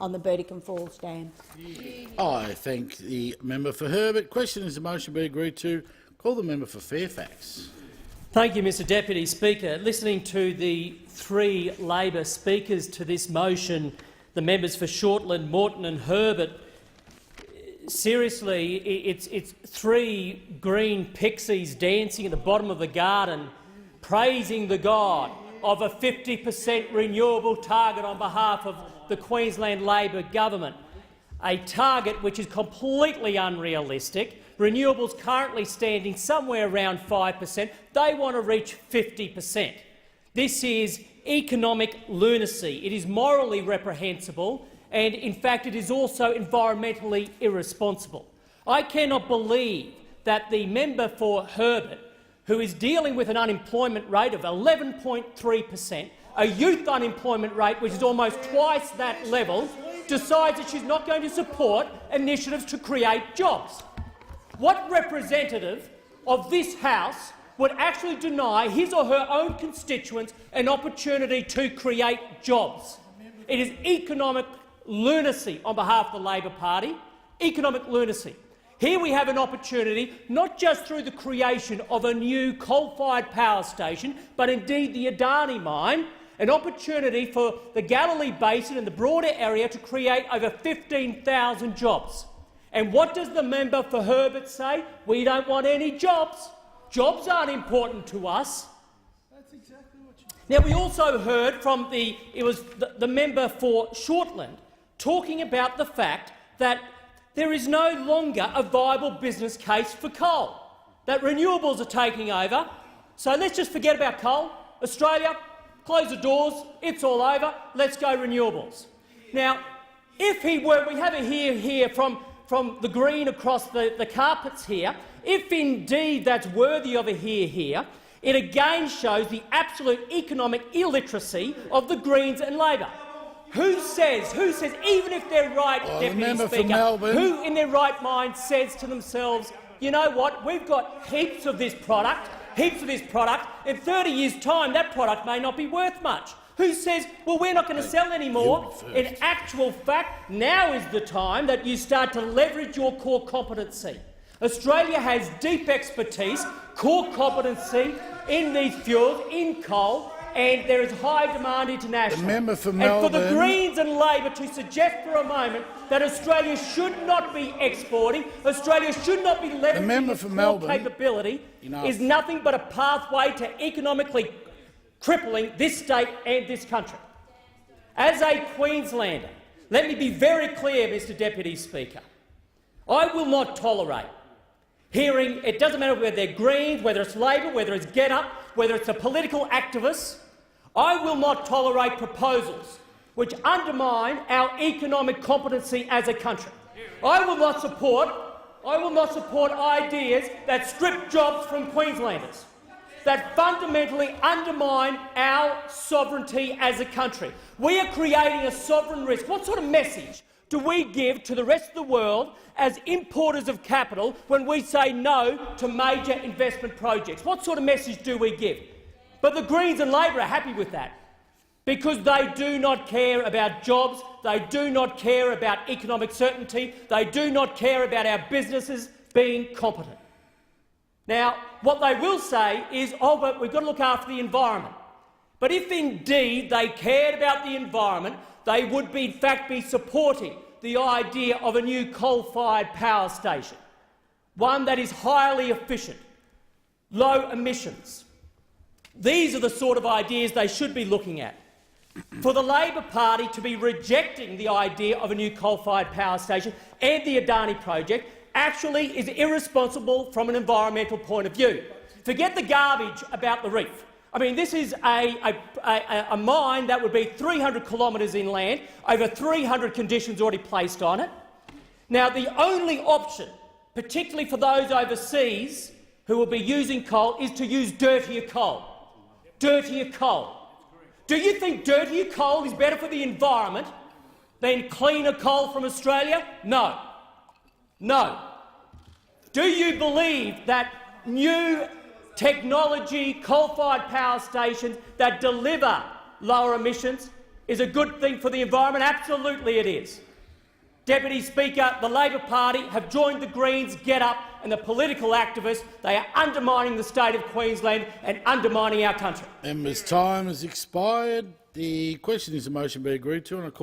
on the Burdekin Falls Dam. I thank the member for Herbert. Question: is the motion be agreed to? Call the member for Fairfax. Thank you, Mr Deputy Speaker. Listening to the three Labor speakers to this motion, the members for Shortland, Morton and Herbert, seriously, it's three green pixies dancing at the bottom of the garden, praising the God of a 50% renewable target on behalf of the Queensland Labor government, a target which is completely unrealistic. Renewables currently standing somewhere around 5%. They want to reach 50%. This is economic lunacy. It is morally reprehensible, and in fact it is also environmentally irresponsible. I cannot believe that the member for Herbert, who is dealing with an unemployment rate of 11.3%, a youth unemployment rate which is almost twice that level, decides that she's not going to support initiatives to create jobs. What representative of this House would actually deny his or her own constituents an opportunity to create jobs? It is economic lunacy on behalf of the Labor Party, economic lunacy. Here we have an opportunity, not just through the creation of a new coal-fired power station, but indeed the Adani mine, an opportunity for the Galilee Basin and the broader area to create over 15,000 jobs. And what does the member for Herbert say? We don't want any jobs. Jobs aren't important to us. That's exactly what you said. Now, we also heard from the member for Shortland talking about the fact that there is no longer a viable business case for coal, that renewables are taking over. So let's just forget about coal. Australia, close the doors, it's all over, let's go renewables. Now, if he were, we have a here from the green across the carpets here, if indeed that's worthy of a here, it again shows the absolute economic illiteracy of the Greens and Labor. Who says, even if they're right, Deputy Speaker, who in their right mind says to themselves, you know what, we've got heaps of this product, in 30 years' time that product may not be worth much. Who says, well, we're not going to sell anymore? In actual fact, now is the time that you start to leverage your core competency. Australia has deep expertise, core competency in these fuels, in coal, and there is high demand internationally. The member for Melbourne. And for the Greens and Labor to suggest for a moment that Australia should not be exporting, Australia should not be leveraging its core capability is nothing but a pathway to economically crippling this state and this country. As a Queenslander, let me be very clear, Mr Deputy Speaker. I will not tolerate hearing, it doesn't matter whether they're Greens, whether it's Labor, whether it's GetUp, whether it's a political activist, I will not tolerate proposals which undermine our economic competency as a country. I will not support ideas that strip jobs from Queenslanders, that fundamentally undermine our sovereignty as a country. We are creating a sovereign risk. What sort of message do we give to the rest of the world as importers of capital when we say no to major investment projects? What sort of message do we give? But the Greens and Labor are happy with that because they do not care about jobs, they do not care about economic certainty, they do not care about our businesses being competent. Now, what they will say is, oh, but we've got to look after the environment. But if indeed they cared about the environment, they would in fact be supporting the idea of a new coal-fired power station, one that is highly efficient, low emissions. These are the sort of ideas they should be looking at. For the Labor Party to be rejecting the idea of a new coal-fired power station and the Adani project actually is irresponsible from an environmental point of view. Forget the garbage about the reef. I mean, this is a mine that would be 300 kilometres inland, over 300 conditions already placed on it. Now, the only option, particularly for those overseas who will be using coal, is to use dirtier coal. Dirtier coal. Do you think dirtier coal is better for the environment than cleaner coal from Australia? No. No. Do you believe that new technology, coal-fired power stations that deliver lower emissions is a good thing for the environment? Absolutely it is. Deputy Speaker, the Labor Party have joined the Greens, Get Up and the political activists. They are undermining the state of Queensland and undermining our country. Members' time has expired. The question is the motion be agreed to, and I call